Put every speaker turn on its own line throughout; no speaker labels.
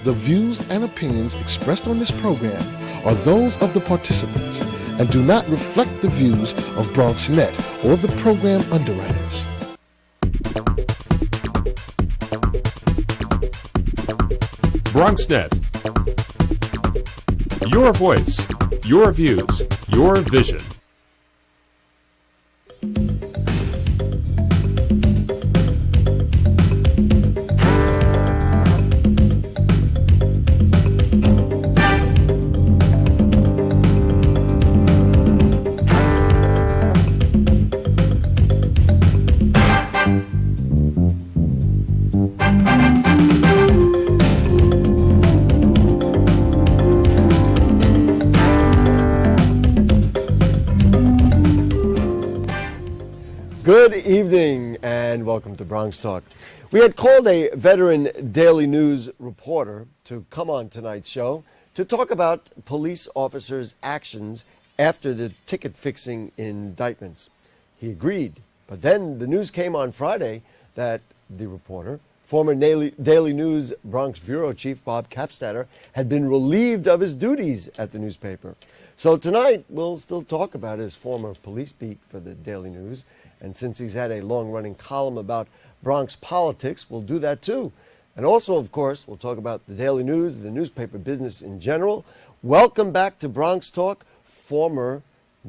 The views and opinions expressed on this program are those of the participants and do not reflect the views of BronxNet or the program underwriters.
BronxNet. Your voice, your views, your vision.
Good evening and welcome to Bronx Talk. We had called a veteran daily news reporter to come on tonight's show to talk about police officers' actions after the ticket-fixing indictments. He agreed, but then the news came on Friday that the reporter, former Daily News Bronx bureau chief Bob Kappstatter, had been relieved of his duties at the newspaper. So tonight we'll still talk about his former police beat for the Daily News. And since he's had a long-running column about Bronx politics, we'll do that too. And also, of course, we'll talk about the Daily News, the newspaper business in general. Welcome back to Bronx Talk, former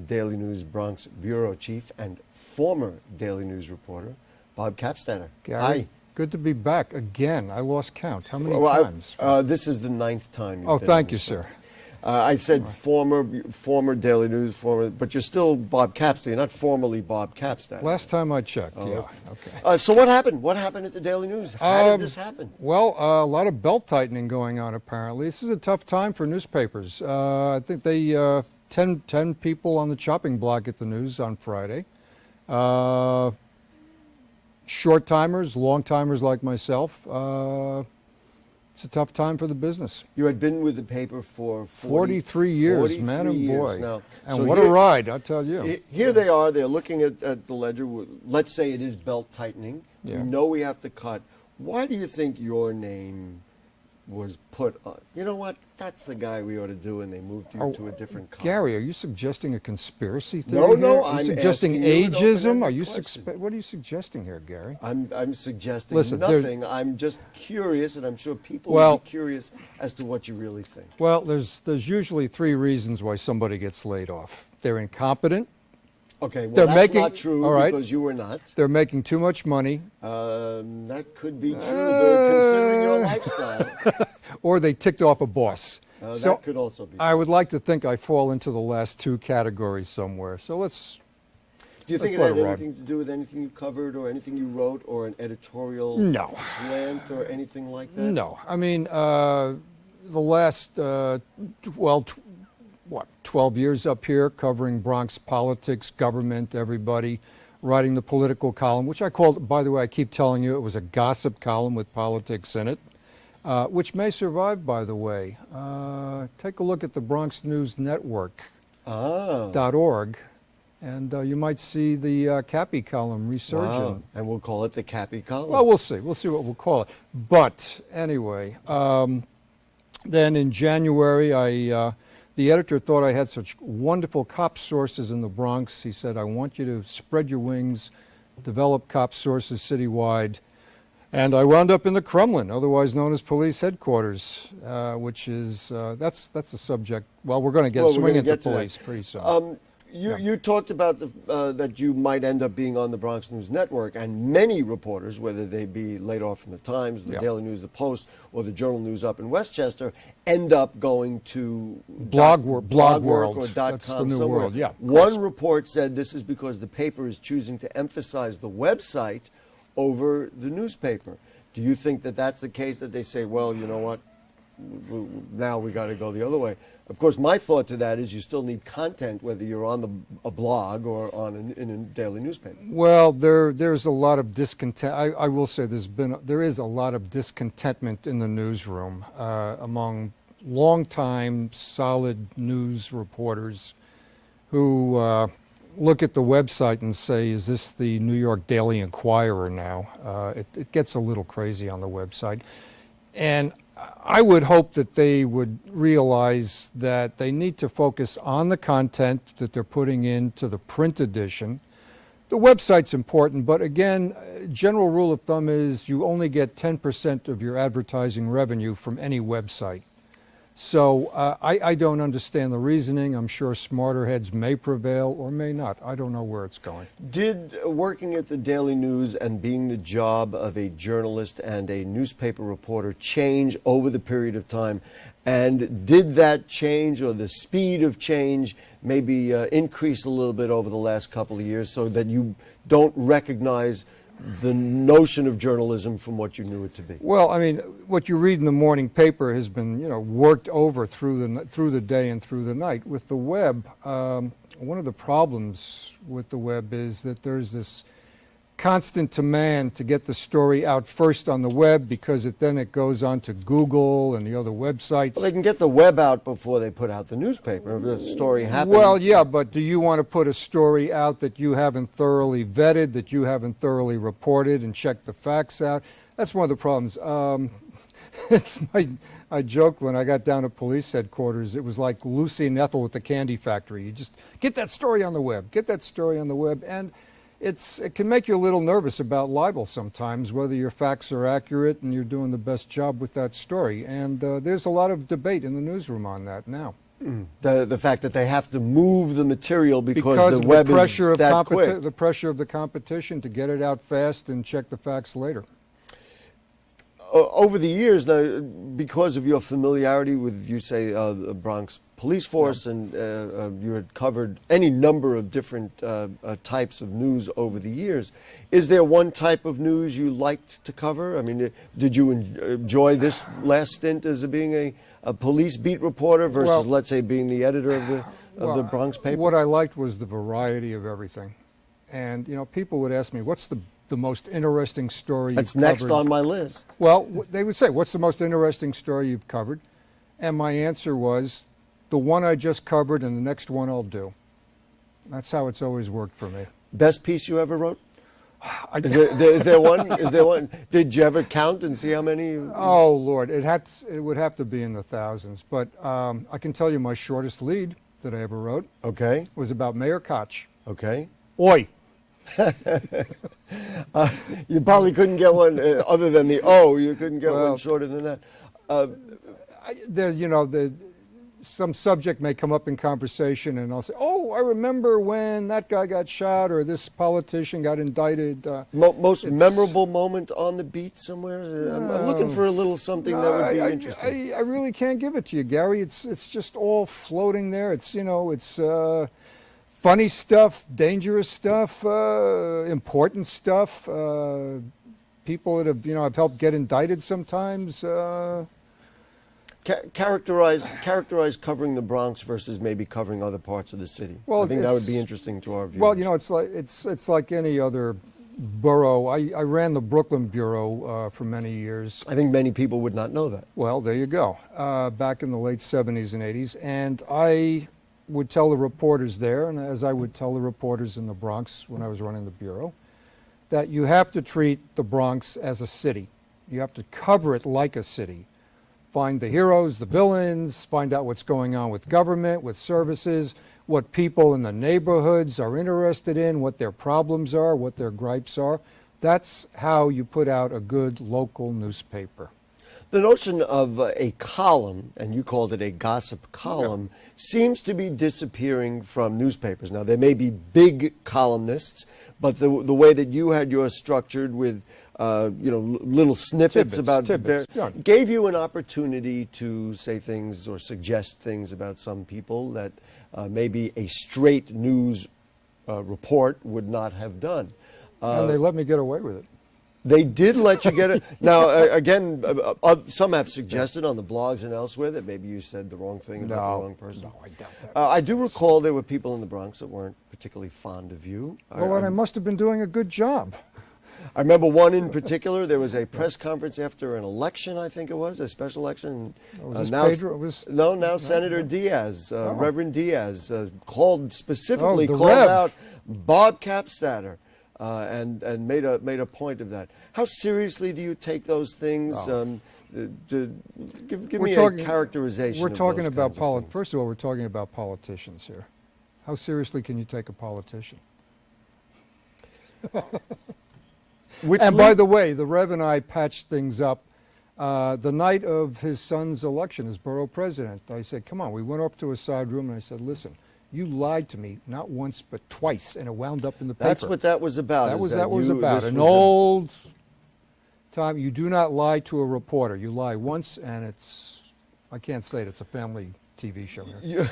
Daily News Bronx bureau chief and former Daily News reporter, Bob Kappstatter.
Gary,
hi.
Good to be back again. I lost count. How many times?
This is the 9th time.
Oh, thank you, sir.
I said former Daily News, but you're still Bob Kappstatter. You're not formally Bob Kappstatter.
Last time I checked, yeah.
Okay. So what happened? What happened at the Daily News? How did this happen?
Well, a lot of belt tightening going on, apparently. This is a tough time for newspapers. I think they 10 people on the chopping block at the News on Friday. Short-timers, long-timers like myself. It's a tough time for the business.
You had been with the paper for
43 years,
43
man and boy.
Now.
And so what a ride, I'll tell you.
Here they are. They're looking at the ledger. Let's say it is belt tightening.
Yeah.
We know we have to cut. Why do you think your name was put on? You know what? That's the guy we ought to do, and they moved you to a different column.
Gary, are you suggesting a conspiracy theory?
No,
Are you
I'm
suggesting
asking you
ageism? Are you
question.
what are you suggesting here, Gary?
I'm suggesting
Listen,
nothing. I'm just curious, and I'm sure people will be curious as to what you really think.
Well, there's usually 3 reasons why somebody gets laid off. They're incompetent.
Okay, well, that's not true because you were not.
They're making too much money.
That could be true, considering your lifestyle.
Or they ticked off a boss.
That could also be true.
I would like to think I fall into the last 2 categories somewhere. So let's.
Do you think it had anything to do with anything you covered or anything you wrote or an editorial slant or anything like that?
No. I mean, the last, 12 years up here covering Bronx politics, government, everybody, writing the political column, which I called, by the way, I keep telling you, it was a gossip column with politics in it, which may survive, by the way. Take a look at the Bronx News Network.org, and you might see the Cappy column resurging.
Wow. And we'll call it the Cappy column.
Well, we'll see. We'll see what we'll call it. But anyway, then in January, the editor thought I had such wonderful cop sources in the Bronx. He said, I want you to spread your wings, develop cop sources citywide. And I wound up in the Kremlin, otherwise known as police headquarters, which is, that's a subject. Well, we're going to swing into police pretty soon.
You talked about that you might end up being on the Bronx News Network, and many reporters, whether they be laid off from the Times, the Daily News, the Post, or the Journal News up in Westchester, end up going to
Blog World
or
That's
.com
the new
somewhere.
world. Yeah.
One report said this is because the paper is choosing to emphasize the website over the newspaper. Do you think that that's the case, that they say, well, you know what, now we got to go the other way? Of course, my thought to that is you still need content, whether you're on a blog or in a daily newspaper.
Well, there's a lot of discontent. I will say there is a lot of discontentment in the newsroom among longtime solid news reporters who look at the website and say, is this the New York Daily Inquirer now? It gets a little crazy on the website. And I would hope that they would realize that they need to focus on the content that they're putting into the print edition. The website's important, but again, general rule of thumb is you only get 10% of your advertising revenue from any website. So I don't understand the reasoning. I'm sure smarter heads may prevail or may not. I don't know where it's going.
Did working at the Daily News and being the job of a journalist and a newspaper reporter change over the period of time? And did that change, or the speed of change, maybe increase a little bit over the last couple of years, so that you don't recognize the notion of journalism from what you knew it to be?
Well, I mean, what you read in the morning paper has been, worked over through the day and through the night. With the web, one of the problems with the web is that there's this constant demand to get the story out first on the web, because then it goes on to Google and the other websites.
Well, they can get the web out before they put out the newspaper if the story happens.
Well, yeah, but do you want to put a story out that you haven't thoroughly vetted, that you haven't thoroughly reported and checked the facts out? That's one of the problems. I joked when I got down at police headquarters, it was like Lucy and Ethel with the candy factory. You just get that story on the web, and it can make you a little nervous about libel sometimes, whether your facts are accurate and you're doing the best job with that story. And there's a lot of debate in the newsroom on that now.
The fact that they have to move the material because the web is that quick.
The pressure of the competition to get it out fast and check the facts later.
Over the years, now, because of your familiarity with, you say, the Bronx police force, and you had covered any number of different types of news over the years, is there one type of news you liked to cover? I mean, did you enjoy this last stint as being a police beat reporter versus, let's say, being the editor of the Bronx paper?
What I liked was the variety of everything. And, people would ask me, what's the most interesting story you've covered?
That's next on my list.
Well, they would say, what's the most interesting story you've covered? And my answer was, the one I just covered and the next one I'll do. That's how it's always worked for me.
Best piece you ever wrote? Is there one? Is there one? Did you ever count and see how many?
Oh, Lord, it would have to be in the thousands. But I can tell you my shortest lead that I ever wrote was about Mayor Koch.
Okay.
Oi.
You probably couldn't get one other than the O. You couldn't get one shorter than that. Some subject may come up in conversation, and I'll say, "Oh, I remember when that guy got shot, or this politician got indicted." Most memorable moment on the beat somewhere. I'm looking for a little something that would be interesting.
I really can't give it to you, Gary. It's just all floating there. It's funny stuff, dangerous stuff, important stuff, people that have helped get indicted sometimes.
Characterize covering the Bronx versus maybe covering other parts of the city. Well, I think that would be interesting to our viewers.
Well, it's like any other borough. I ran the Brooklyn bureau for many years.
I think many people would not know that.
Well, there you go. Back in the late 70s and 80s, and I would tell the reporters there, and as I would tell the reporters in the Bronx when I was running the bureau, that you have to treat the Bronx as a city. You have to cover it like a city. Find the heroes, the villains, find out what's going on with government, with services, what people in the neighborhoods are interested in, what their problems are, what their gripes are. That's how you put out a good local newspaper.
The notion of a column, and you called it a gossip column, seems to be disappearing from newspapers. Now, there may be big columnists, but the way that you had yours structured with little snippets gave you an opportunity to say things or suggest things about some people that maybe a straight news report would not have done.
And they let me get away with it.
They did let you get it. Now, again, some have suggested on the blogs and elsewhere that maybe you said the wrong thing about the wrong person.
No, I doubt that.
I do recall there were people in the Bronx that weren't particularly fond of you.
Well, I must have been doing a good job.
I remember one in particular. There was a press conference after an election, I think it was, a special election.
Now
Senator Diaz, Reverend Diaz, called
Rev.
out Bob Kappstatter. And made a point of that. How seriously do you take those things? Give me a characterization.
We're
of
talking
those
about
kinds of things.
First of all, we're talking about politicians here. How seriously can you take a politician? And by the way, the Rev and I patched things up the night of his son's election as borough president. I said, come on, we went off to a side room and I said, listen, you lied to me not once but twice, and it wound up in the paper.
That's what that was about.
That was about. An old time, you do not lie to a reporter. You lie once and I can't say it, it's a family TV show here.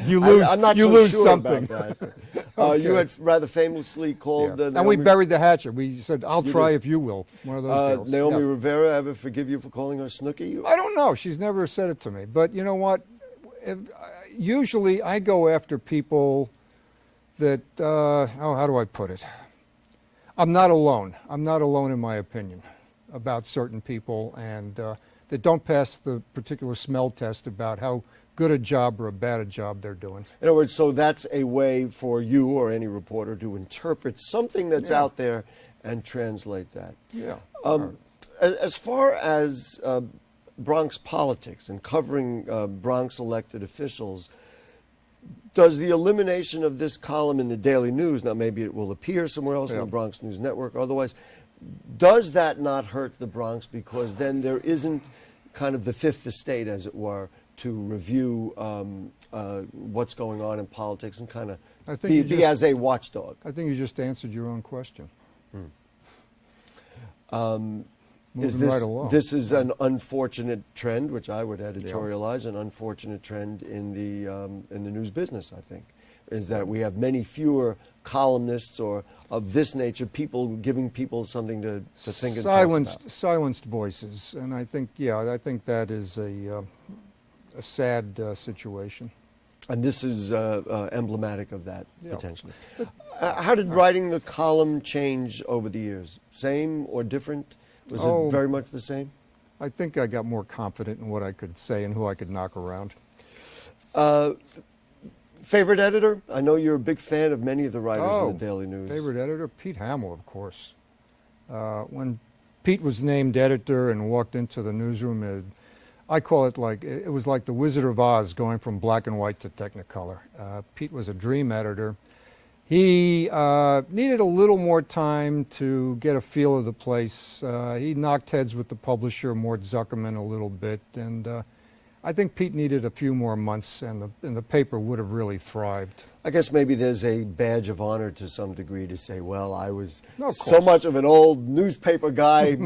You lose,
I'm not
you
so
lose
sure
something.
about that. You had rather famously called...
And we buried the hatchet. We said, I'll try if you will. One of those deals.
Naomi Rivera ever forgive you for calling her Snooki?
I don't know. She's never said it to me. But you know what? Usually I go after people that, how do I put it? I'm not alone. I'm not alone in my opinion about certain people and that don't pass the particular smell test about how good a job or a bad a job they're doing.
In other words, so that's a way for you or any reporter to interpret something that's out there and translate that.
Yeah.
As far as Bronx politics and covering Bronx elected officials, does the elimination of this column in the Daily News, now maybe it will appear somewhere else in the Bronx News Network, otherwise, does that not hurt the Bronx because then there isn't kind of the fifth estate, as it were, to review what's going on in politics and kind of be as a watchdog?
I think you just answered your own question.
This is an unfortunate trend, which I would editorialize, an unfortunate trend in the news business, I think, is that we have many fewer columnists or of this nature, people giving people something to think and talk about.
Silenced voices, and I think, I think that is a sad situation.
And this is emblematic of that, potentially. How did writing the column change over the years? Same or different? Was it very much the same?
I think I got more confident in what I could say and who I could knock around.
Favorite editor? I know you're a big fan of many of the writers in the Daily News.
Favorite editor? Pete Hamill, of course. When Pete was named editor and walked into the newsroom, I call it like, it was like the Wizard of Oz going from black and white to Technicolor. Pete was a dream editor. He needed a little more time to get a feel of the place. He knocked heads with the publisher, Mort Zuckerman, a little bit, and I think Pete needed a few more months, and the paper would have really thrived.
I guess maybe there's a badge of honor to some degree to say, well, I was so much of an old newspaper guy,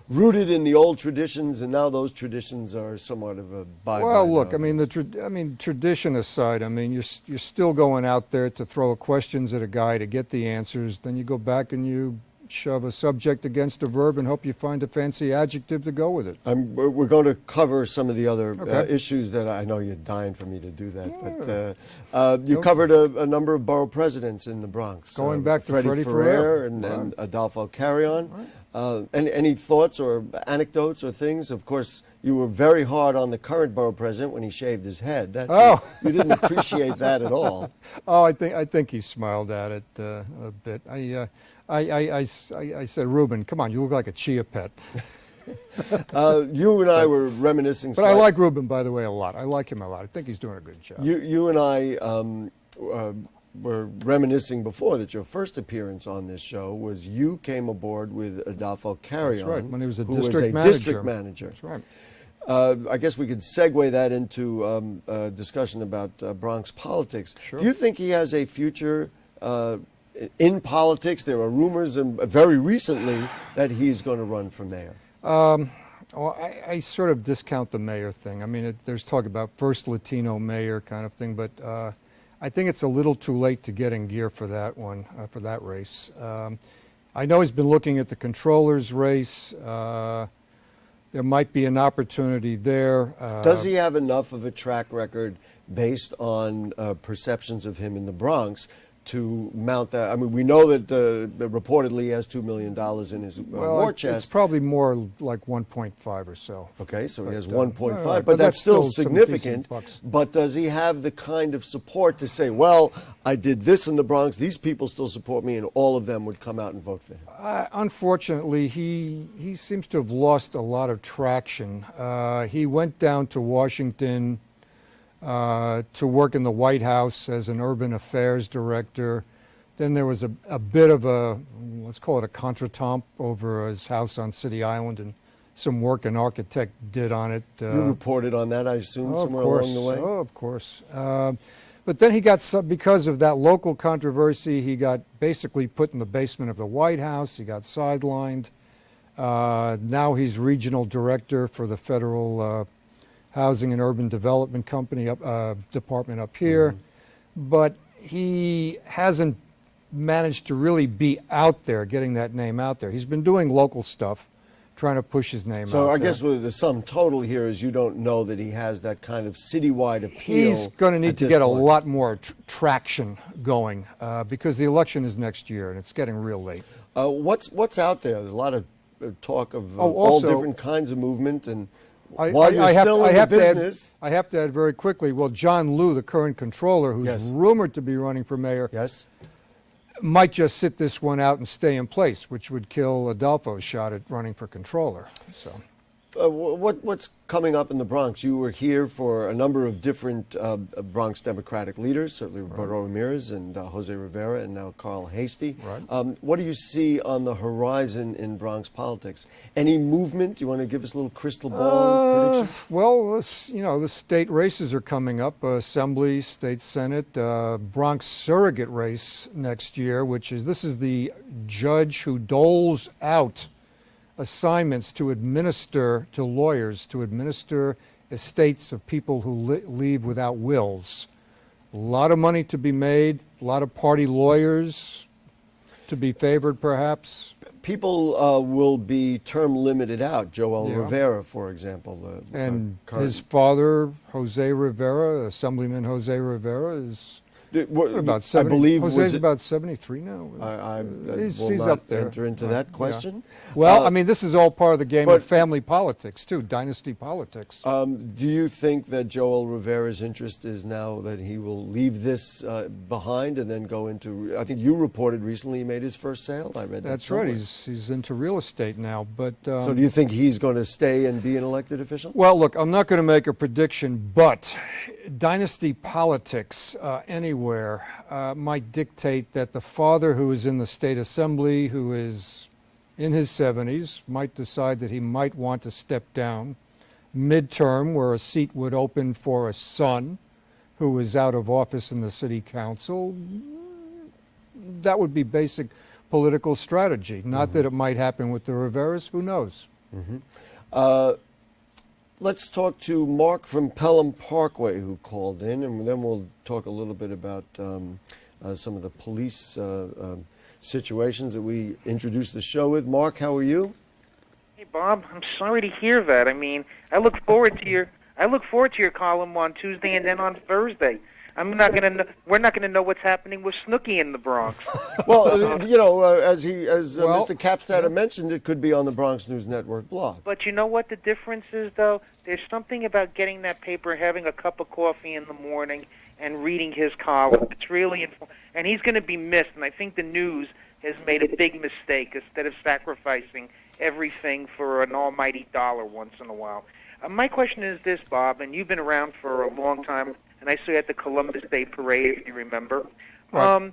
rooted in the old traditions, and now those traditions are somewhat of a bye-bye.
Well, look, I mean, tradition aside, I mean, you're still going out there to throw questions at a guy to get the answers. Then you go back and you shove a subject against a verb and hope you find a fancy adjective to go with it.
We're going to cover some of the other issues that I know you're dying for me to do that. But you covered a number of borough presidents in the Bronx.
Going back to Freddie
Ferrer and Adolfo Carrion. Any thoughts or anecdotes or things? Of course, you were very hard on the current borough president when he shaved his head. You didn't appreciate that at all.
I think he smiled at it a bit. I said, Ruben, come on, you look like a chia pet.
You and I were reminiscing.
But I like Ruben, by the way, a lot. I like him a lot. I think he's doing a good job.
You and I were reminiscing before that your first appearance on this show was you came aboard with Adolfo Carrion.
That's right, when he was a
district manager.
That's right.
I guess we could segue that into a discussion about Bronx politics.
Sure.
Do you think he has a future in politics? There are rumors very recently that he's going to run for mayor.
I sort of discount the mayor thing. I mean, there's talk about first Latino mayor kind of thing, but I think it's a little too late to get in gear for that one, for that race. I know he's been looking at the controller's race. There might be an opportunity there.
Does he have enough of a track record based on perceptions of him in the Bronx to mount that? I mean, we know that reportedly he has $2 million in his war chest.
It's probably more like 1.5 or so.
Okay, so he has 1.5,
right,
but that's still
some
significant.
decent bucks.
But does he have the kind of support to say, well, I did this in the Bronx, these people still support me, and all of them would come out and vote for him?
Unfortunately, he seems to have lost a lot of traction. He went down to Washington to work in the White House as an urban affairs director. Then there was a bit of a, let's call it a contretemps over his house on City Island and some work an architect did on it.
You reported on that, I assume, somewhere along the way?
Oh, of course. But then he got, because of that local controversy, he got basically put in the basement of the White House. He got sidelined. Now he's regional director for the Federal Housing and Urban Development Company department up here. Mm-hmm. But he hasn't managed to really be out there, getting that name out there. He's been doing local stuff, trying to push his name out there.
So I guess the sum total here is you don't know that he has that kind of citywide appeal.
He's going to need to get a lot more traction going because the election is next year and it's getting real late.
What's out there? There's a lot of talk of all
also,
different kinds of movement, and
I have to add very quickly, well, John Liu, the current controller, who's rumored to be running for mayor, might just sit this one out and stay in place, which would kill Adolfo's shot at running for controller. So,
what's coming up in the Bronx? You were here for a number of different Bronx Democratic leaders, certainly Roberto Ramirez and Jose Rivera, and now Carl Hastie. Right. What do you see on the horizon in Bronx politics? Any movement? Do you want to give us a little crystal ball prediction?
Well, the state races are coming up: Assembly, State Senate, Bronx surrogate race next year, this is the judge who doles out assignments to administer to lawyers to administer estates of people who leave without wills. A lot of money to be made, a lot of party lawyers to be favored, perhaps.
People will be term limited out. Joel Rivera, for example.
And his father, Jose Rivera, Assemblyman Jose Rivera, is about 70,
I believe
Jose's about 73 now.
I
he's
not
up there.
enter into that question.
Yeah. Well, I mean, this is all part of the game of family politics, too, dynasty politics.
Do you think that Joel Rivera's interest is now that he will leave this behind and then go into, I think you reported recently he made his first sale? I read that.
That's
somewhere.
right. He's into real estate now. But
so do you think he's going to stay and be an elected official?
Well, look, I'm not going to make a prediction, but dynasty politics anywhere might dictate that the father who is in the state assembly, who is in his 70s, might decide that he might want to step down midterm, where a seat would open for a son who is out of office in the city council. That would be basic political strategy. Not that it might happen with the Riveras. Who knows?
Let's talk to Mark from Pelham Parkway, who called in, and then we'll talk a little bit about some of the police situations that we introduced the show with. Mark, how are you?
Hey, Bob. I'm sorry to hear that. I mean, I look forward to your column on Tuesday and then on Thursday. We're not going to know what's happening with Snooki in the Bronx.
Well, as Mr. Kappstatter mentioned, it could be on the Bronx News Network blog.
But you know what the difference is, though? There's something about getting that paper, having a cup of coffee in the morning, and reading his column. It's really and he's going to be missed. And I think the news has made a big mistake instead of sacrificing everything for an almighty dollar once in a while. My question is this, Bob, and you've been around for a long time. And I saw you at the Columbus Day Parade, if you remember. Right.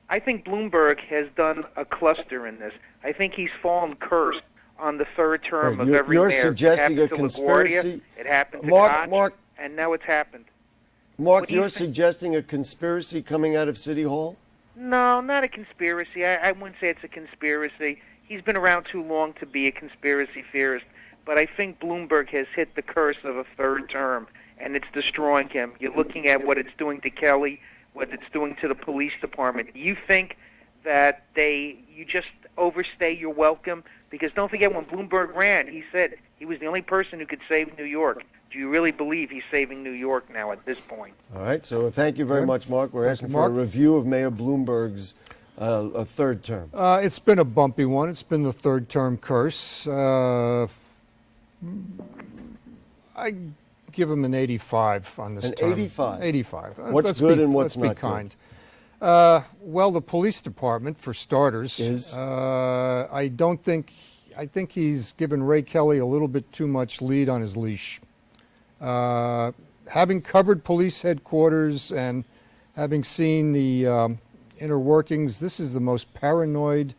I think Bloomberg has done a cluster in this. I think he's fallen cursed on the third term of every mayor.
You're suggesting a conspiracy?
It happened to Koch, and now it's happened.
Mark, you're suggesting a conspiracy coming out of City Hall?
No, not a conspiracy. I wouldn't say it's a conspiracy. He's been around too long to be a conspiracy theorist. But I think Bloomberg has hit the curse of a third term, and it's destroying him. You're looking at what it's doing to Kelly, what it's doing to the police department. You think that you just overstay your welcome? Because don't forget, when Bloomberg ran, he said He was the only person who could save New York. Do you really believe he's saving New York now at this point?
All right, so thank you very much, Mark. We're asking for
Mark?
a review of Mayor Bloomberg's a third term.
It's been a bumpy one. It's been the third term curse. I give him an 85 on this
An
term.
85?
85.
What's
Let's
good
be,
and what's
let's
not
be kind. Well, the police department, for starters,
Is?
I think he's given Ray Kelly a little bit too much lead on his leash. Having covered police headquarters and having seen the inner workings, this is the most paranoid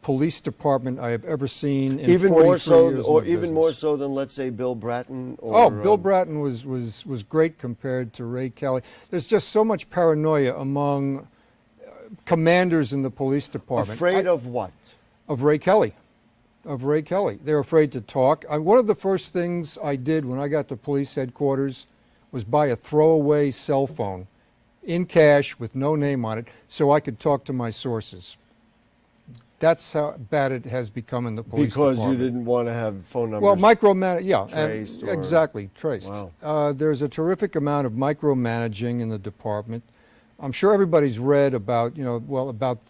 police department I have ever seen in
Even
43
more so,
years
or
in
even
business.
more so than, let's say, Bill Bratton. Or,
Bill Bratton was great compared to Ray Kelly. There's just so much paranoia among commanders in the police department.
Afraid of what?
Of Ray Kelly. Of Ray Kelly. They're afraid to talk. One of the first things I did when I got to police headquarters was buy a throwaway cell phone in cash with no name on it so I could talk to my sources. That's how bad it has become in the police
Because
department.
you didn't want to have phone numbers.
Well, micromanage, yeah,
traced or-
exactly, traced.
Wow.
There's a terrific amount of micromanaging in the department. I'm sure everybody's read about, about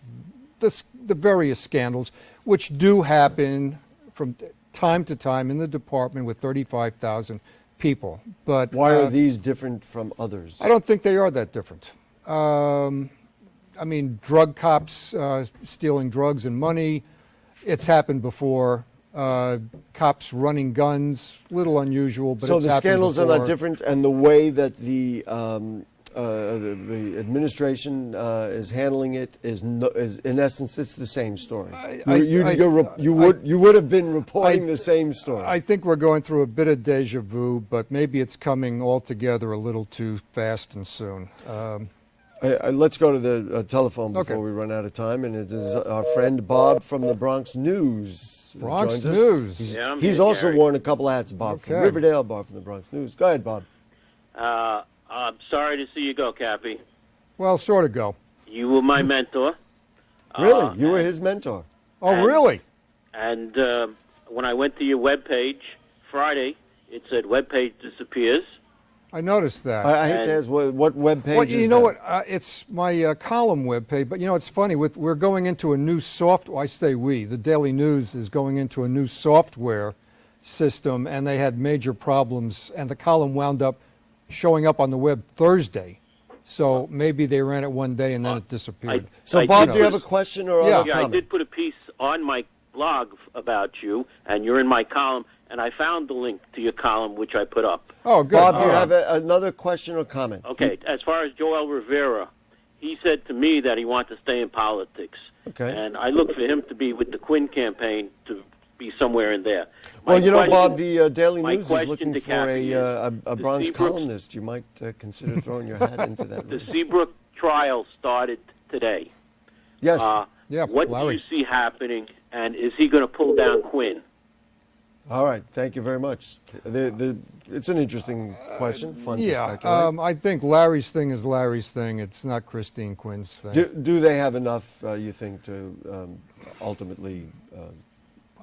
the various scandals, which do happen from time to time in the department with 35,000 people. But
Why are these different from others?
I don't think they are that different. Drug cops stealing drugs and money, it's happened before. Cops running guns, little unusual, but
So
it's
the
happened
scandals are
before.
not different, and the way that the administration is handling it is in essence, it's the same story. You would have been reporting the same story.
I think we're going through a bit of deja vu, but maybe it's coming all together a little too fast and soon.
Let's go to the telephone before
Okay.
we run out of time, and it is our friend Bob from the Bronx News. who
Bronx
joins us.
News.
He's
here,
also
Gary.
worn a couple hats, Bob, from
Okay.
Riverdale, Bob from the Bronx News. Go ahead, Bob.
I'm sorry to see you go, Cappy.
Well, sort of go.
You were my mentor.
Really? You were his mentor.
Oh,
And-
really?
And when I went to your webpage Friday, it said webpage disappears.
I noticed that.
I hate to ask, what web page
Well,
is
you know
that?
what? It's my column webpage. But it's funny. We're going into a new software. I say we. The Daily News is going into a new software system, and they had major problems. And the column wound up showing up on the web Thursday. So maybe they ran it one day and then it disappeared.
So,
I
Bob,
did
do you have a
put-
question or
Yeah.
other
Yeah, I
comment?
did put a piece on my blog about you, and you're in my column, and I found the link to your column, which I put up.
Oh, good.
Bob, do you
All
have
right.
another question or comment?
Okay, as far as Joel Rivera, he said to me that he wanted to stay in politics.
Okay.
And I look for him to be with the Quinn campaign to be somewhere in there.
Well,
My
you know,
question-
Bob, the Daily
my
News is
question
looking
to
for
Kathy
a
is,
Bronx
the Seabrook-
columnist. You might consider throwing your hat into that.
The Seabrook trial started today.
Yes.
Yeah,
What
Larry.
do you see happening, and is he going to pull down Quinn?
All right. Thank you very much. It's an interesting question. Fun to
Yeah,
speculate.
I think Larry's thing is Larry's thing. It's not Christine Quinn's thing.
Do they have enough, you think, to ultimately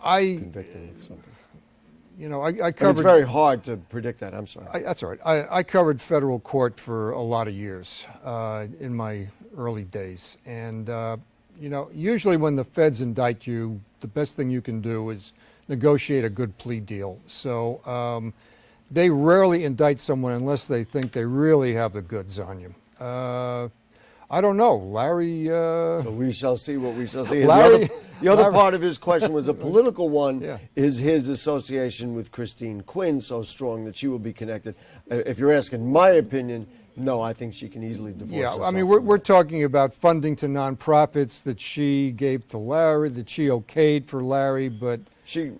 I
convict him of something?
I
But it's
covered.
very hard to predict that. I'm sorry.
That's all right. I covered federal court for a lot of years in my early days, and usually when the feds indict you, the best thing you can do is negotiate a good plea deal. So they rarely indict someone unless they think they really have the goods on you. I don't know, Larry.
So we shall see what we shall see. And
Larry-
the other
Larry-
part of his question was a political one.
Yeah.
Is his association with Christine Quinn so strong that she will be connected? If you're asking my opinion, no, I think she can easily divorce
Yeah,
herself
I mean,
from
we're
that.
talking about funding to nonprofits that she gave to Larry, that she okayed for Larry, but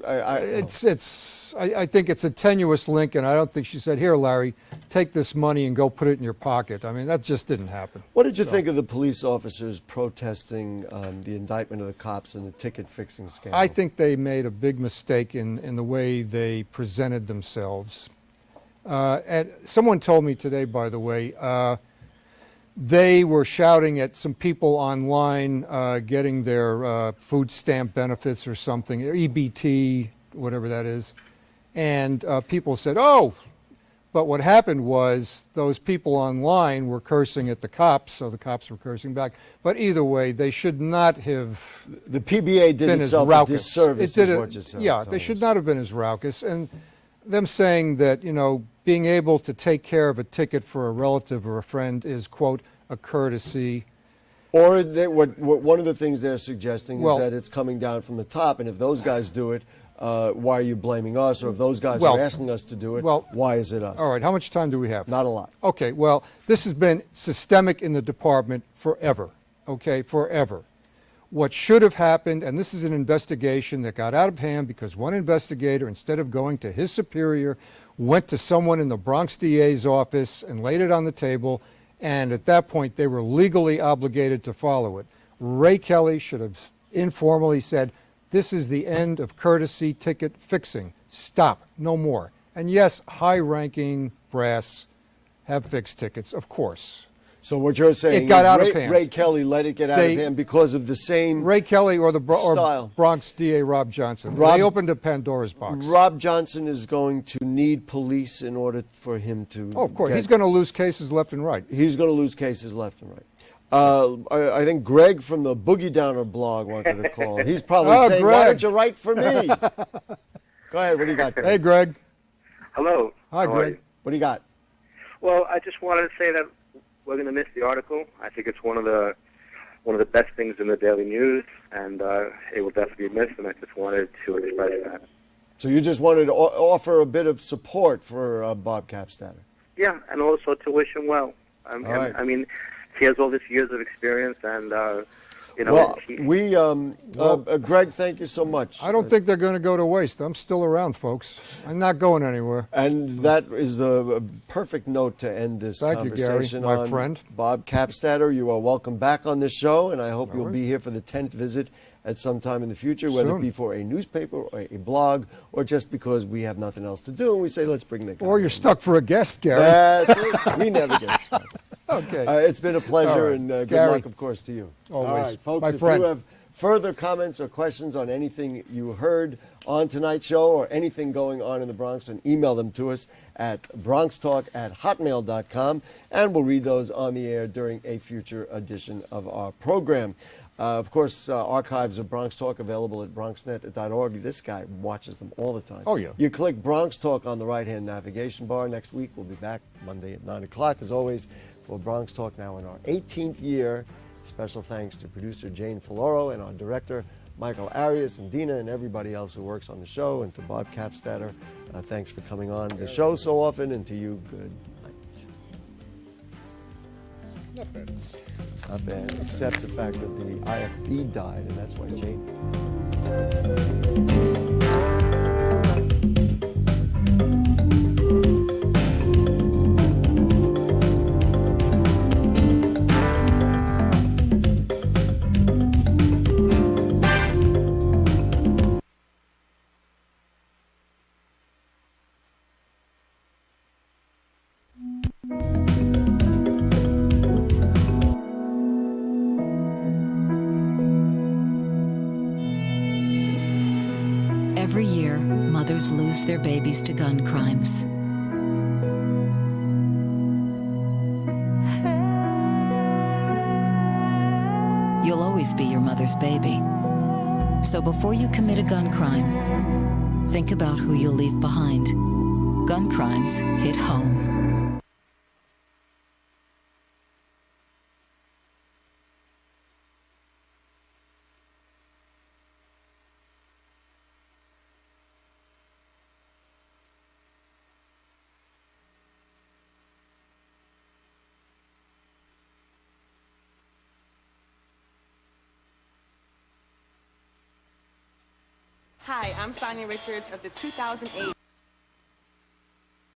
I think it's a tenuous link, and I don't think she said, "Here, Larry, take this money and go put it in your pocket." I mean, that just didn't happen.
What did you think of the police officers protesting the indictment of the cops and the ticket-fixing scandal?
I think they made a big mistake in the way they presented themselves. And someone told me today, by the way, they were shouting at some people online getting their food stamp benefits or something, their EBT, whatever that is. And people said, oh, but what happened was those people online were cursing at the cops, so the cops were cursing back. But either way, they should not have
The PBA did
been as
itself a
raucous.
disservice, is what you're saying.
Yeah, they should not have been as raucous. And them saying that, being able to take care of a ticket for a relative or a friend is, quote, a courtesy.
Or what one of the things they're suggesting
Well,
is that it's coming down from the top, and if those guys do it, why are you blaming us? Or if those guys are asking us to do it, why is it us?
All right, how much time do we have?
Not a lot.
Okay, well, this has been systemic in the department forever, okay, forever. What should have happened, and this is an investigation that got out of hand because one investigator, instead of going to his superior, went to someone in the Bronx DA's office and laid it on the table, and at that point they were legally obligated to follow it. Ray Kelly should have informally said, this is the end of courtesy ticket fixing. Stop, no more. And yes, high-ranking brass have fixed tickets, of course.
So what you're saying
It got
is
out of hand.
Ray Kelly let it get out of hand because of the same
Ray Kelly or the
style.
Bronx DA Rob Johnson. They opened a Pandora's box.
Rob Johnson is going to need police in order for him to
Oh, of course. He's going to lose cases left and right.
He's going to lose cases left and right. I think Greg from the Boogie Downer blog wanted to call. He's probably saying,
Greg.
why don't you write for me? Go ahead. What do you got, Greg?
Hey, Greg.
Hello.
Hi,
How are
Greg.
you?
What do you got?
Well, I just wanted to say that we're going to miss the article. I think it's one of the best things in the Daily News, and it will definitely be missed. And I just wanted to express that.
So you just wanted to offer a bit of support for Bob Kappstatter.
Yeah, and also to wish him well.
All right.
I mean, he has all these years of experience, and
Well, Greg, thank you so much.
I don't think they're going to go to waste. I'm still around, folks. I'm not going anywhere.
And that is the perfect note to end this
Thank you, Gary,
conversation
my
on.
friend.
Bob Kappstatter, you are welcome back on this show, and I hope you'll be here for the 10th visit at some time in the future, whether
Soon.
it be for a newspaper or a blog, or just because we have nothing else to do, and we say, let's bring the guy.
Or you're stuck for a guest, Gary.
That's it. We never get stuck.
Okay.
It's been a pleasure,
All right.
and good
Gary.
luck, of course, to you.
Always.
All right, folks,
My
if
friend.
you have further comments or questions on anything you heard on tonight's show or anything going on in the Bronx, then email them to us at bronxtalk@hotmail.com, and we'll read those on the air during a future edition of our program. Of course, archives of Bronx Talk available at bronxnet.org. This guy watches them all the time.
Oh, yeah.
You click Bronx Talk on the right-hand navigation bar. Next week, we'll be back Monday at 9 o'clock, as always, for Bronx Talk, now in our 18th year. Special thanks to producer Jane Folloro and our director, Michael Arias, and Dina, and everybody else who works on the show, and to Bob Kappstatter. Thanks for coming on the show so often, and to you, good night.
Not bad.
Not bad, except the fact that the IFB died, and that's why Jane.
Every year, mothers lose their babies to gun crimes. You'll always be your mother's baby. So before you commit a gun crime, think about who you'll leave behind. Gun crimes hit home.
Hi, I'm Sonia Richards of the 2008